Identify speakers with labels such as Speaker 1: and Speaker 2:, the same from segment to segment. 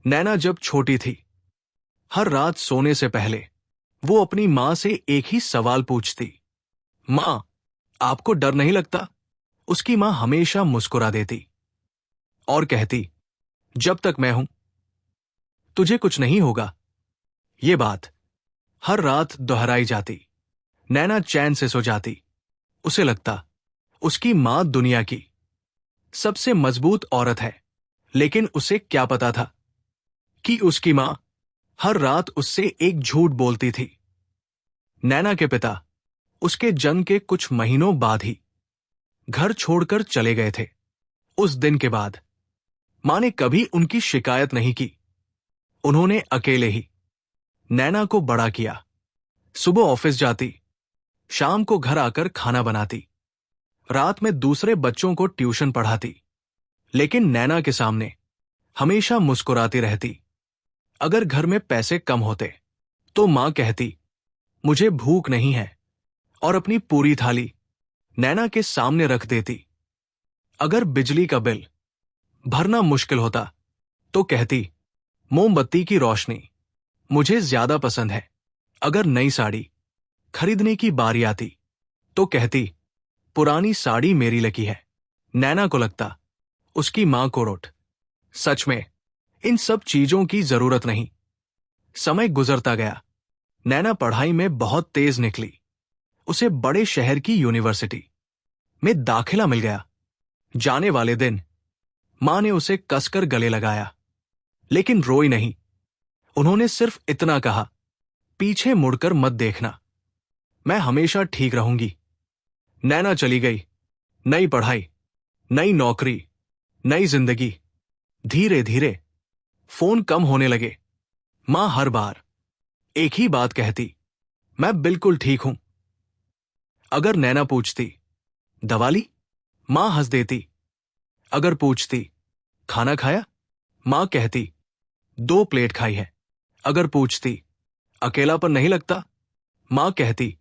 Speaker 1: नैना जब छोटी थी, हर रात सोने से पहले वो अपनी माँ से एक ही सवाल पूछती, माँ, आपको डर नहीं लगता? उसकी माँ हमेशा मुस्कुरा देती और कहती, जब तक मैं हूं तुझे कुछ नहीं होगा। ये बात हर रात दोहराई जाती। नैना चैन से सो जाती। उसे लगता उसकी माँ दुनिया की सबसे मजबूत औरत है, लेकिन उसे क्या पता था कि उसकी माँ हर रात उससे एक झूठ बोलती थी। नैना के पिता उसके जन्म के कुछ महीनों बाद ही घर छोड़कर चले गए थे। उस दिन के बाद माँ ने कभी उनकी शिकायत नहीं की। उन्होंने अकेले ही नैना को बड़ा किया। सुबह ऑफिस जाती, शाम को घर आकर खाना बनाती, रात में दूसरे बच्चों को ट्यूशन पढ़ाती, लेकिन नैना के सामने हमेशा मुस्कुराती रहती। अगर घर में पैसे कम होते तो माँ कहती, मुझे भूख नहीं है, और अपनी पूरी थाली नैना के सामने रख देती। अगर बिजली का बिल भरना मुश्किल होता तो कहती, मोमबत्ती की रोशनी मुझे ज्यादा पसंद है। अगर नई साड़ी खरीदने की बारी आती तो कहती, पुरानी साड़ी मेरी लकी है। नैना को लगता उसकी मां को रोट सच में इन सब चीजों की जरूरत नहीं। समय गुजरता गया। नैना पढ़ाई में बहुत तेज निकली। उसे बड़े शहर की यूनिवर्सिटी में दाखिला मिल गया। जाने वाले दिन मां ने उसे कसकर गले लगाया, लेकिन रोई नहीं। उन्होंने सिर्फ इतना कहा, पीछे मुड़कर मत देखना, मैं हमेशा ठीक रहूंगी। नैना चली गई। नई पढ़ाई, नई नौकरी, नई जिंदगी। धीरे धीरे फोन कम होने लगे। मां हर बार एक ही बात कहती, मैं बिल्कुल ठीक हूं। अगर नैना पूछती, दवा ली? मां हंस देती। अगर पूछती, खाना खाया? मां कहती, 2 प्लेट खाई है। अगर पूछती, अकेलापन नहीं लगता? मां कहती,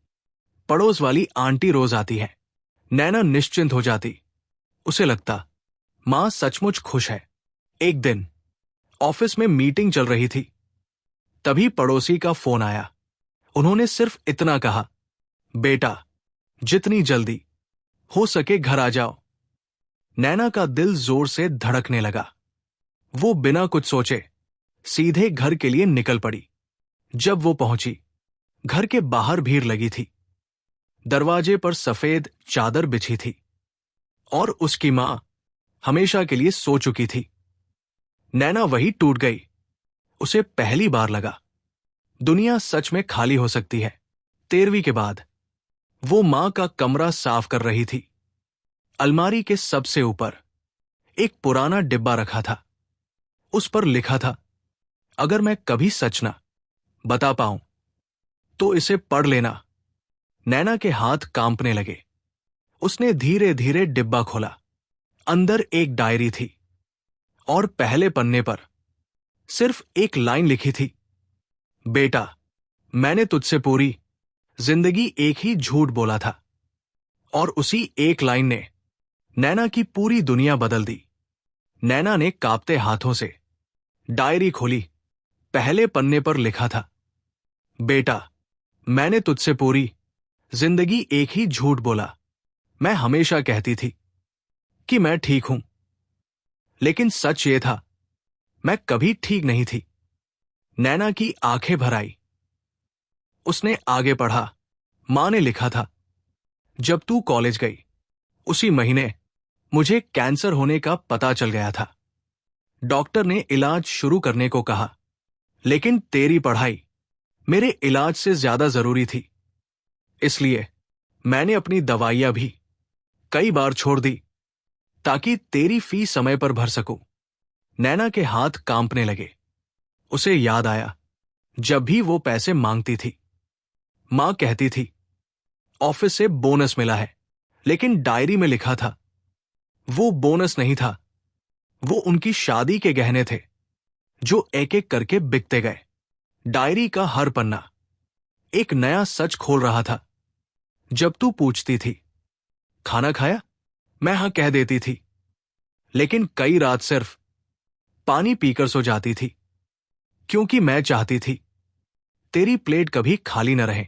Speaker 1: पड़ोस वाली आंटी रोज आती है। नैना निश्चिंत हो जाती। उसे लगता मां सचमुच खुश है। एक दिन ऑफिस में मीटिंग चल रही थी। तभी पड़ोसी का फोन आया। उन्होंने सिर्फ इतना कहा, बेटा, जितनी जल्दी हो सके घर आ जाओ। नैना का दिल जोर से धड़कने लगा। वो बिना कुछ सोचे सीधे घर के लिए निकल पड़ी। जब वो पहुंची, घर के बाहर भीड़ लगी थी। दरवाजे पर सफेद चादर बिछी थी और उसकी मां हमेशा के लिए सो चुकी थी। नैना वही टूट गई। उसे पहली बार लगा दुनिया सच में खाली हो सकती है। 13वीं के बाद वो मां का कमरा साफ कर रही थी। अलमारी के सबसे ऊपर एक पुराना डिब्बा रखा था। उस पर लिखा था, अगर मैं कभी सच ना बता पाऊं तो इसे पढ़ लेना। नैना के हाथ कांपने लगे। उसने धीरे धीरे डिब्बा खोला। अंदर एक डायरी थी और पहले पन्ने पर सिर्फ एक लाइन लिखी थी, बेटा, मैंने तुझसे पूरी जिंदगी एक ही झूठ बोला था। और उसी एक लाइन ने नैना की पूरी दुनिया बदल दी। नैना ने कांपते हाथों से डायरी खोली। पहले पन्ने पर लिखा था, बेटा, मैंने तुझसे पूरी जिंदगी एक ही झूठ बोला। मैं हमेशा कहती थी कि मैं ठीक हूं, लेकिन सच ये था, मैं कभी ठीक नहीं थी। नैना की आंखें भर आई। उसने आगे पढ़ा। मां ने लिखा था, जब तू कॉलेज गई उसी महीने मुझे कैंसर होने का पता चल गया था। डॉक्टर ने इलाज शुरू करने को कहा, लेकिन तेरी पढ़ाई मेरे इलाज से ज्यादा जरूरी थी। इसलिए मैंने अपनी दवाइयां भी कई बार छोड़ दी ताकि तेरी फीस समय पर भर सकूं। नैना के हाथ कांपने लगे। उसे याद आया, जब भी वो पैसे मांगती थी, मां कहती थी, ऑफिस से बोनस मिला है, लेकिन डायरी में लिखा था, वो बोनस नहीं था, वो उनकी शादी के गहने थे जो एक एक करके बिकते गए। डायरी का हर पन्ना एक नया सच खोल रहा था। जब तू पूछती थी, खाना खाया? मैं हां कह देती थी, लेकिन कई रात सिर्फ पानी पीकर सो जाती थी। क्योंकि मैं चाहती थी तेरी प्लेट कभी खाली न रहे।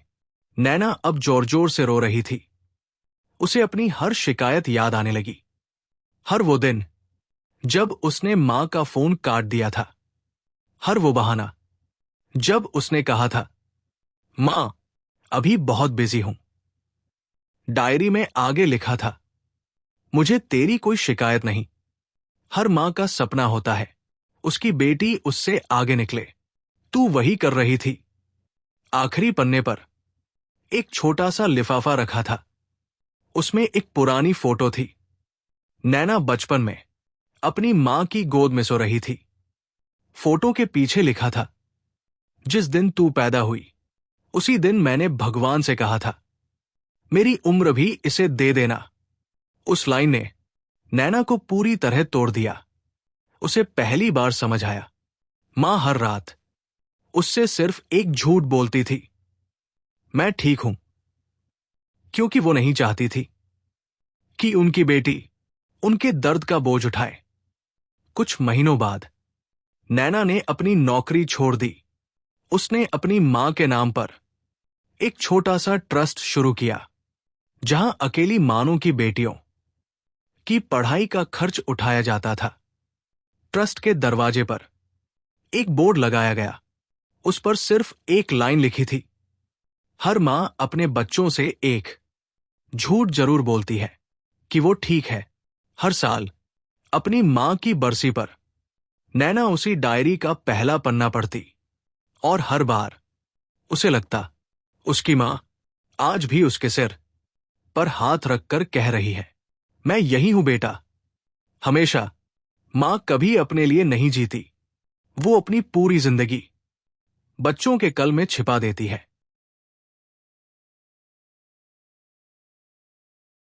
Speaker 1: नैना अब जोर जोर से रो रही थी। उसे अपनी हर शिकायत याद आने लगी। हर वो दिन जब उसने मां का फोन काट दिया था, हर वो बहाना जब उसने कहा था, मां अभी बहुत बिजी हूं। डायरी में आगे लिखा था, मुझे तेरी कोई शिकायत नहीं। हर मां का सपना होता है उसकी बेटी उससे आगे निकले। तू वही कर रही थी। आखिरी पन्ने पर एक छोटा सा लिफाफा रखा था। उसमें एक पुरानी फोटो थी। नैना बचपन में अपनी मां की गोद में सो रही थी। फोटो के पीछे लिखा था, जिस दिन तू पैदा हुई उसी दिन मैंने भगवान से कहा था, मेरी उम्र भी इसे दे देना। उस लाइन ने नैना को पूरी तरह तोड़ दिया। उसे पहली बार समझ आया, मां हर रात उससे सिर्फ एक झूठ बोलती थी, मैं ठीक हूं, क्योंकि वो नहीं चाहती थी कि उनकी बेटी उनके दर्द का बोझ उठाए। कुछ महीनों बाद नैना ने अपनी नौकरी छोड़ दी। उसने अपनी मां के नाम पर एक छोटा सा ट्रस्ट शुरू किया, जहां अकेली मानों की बेटियों की पढ़ाई का खर्च उठाया जाता था। ट्रस्ट के दरवाजे पर एक बोर्ड लगाया गया। उस पर सिर्फ एक लाइन लिखी थी, हर मां अपने बच्चों से एक झूठ जरूर बोलती है कि वो ठीक है। हर साल अपनी मां की बरसी पर नैना उसी डायरी का पहला पन्ना पढ़ती और हर बार उसे लगता, उसकी मां आज भी उसके सिर पर हाथ रखकर कह रही है, मैं यही हूं बेटा। हमेशा मां कभी अपने लिए नहीं जीती। वो अपनी पूरी जिंदगी बच्चों के कल में छिपा देती है।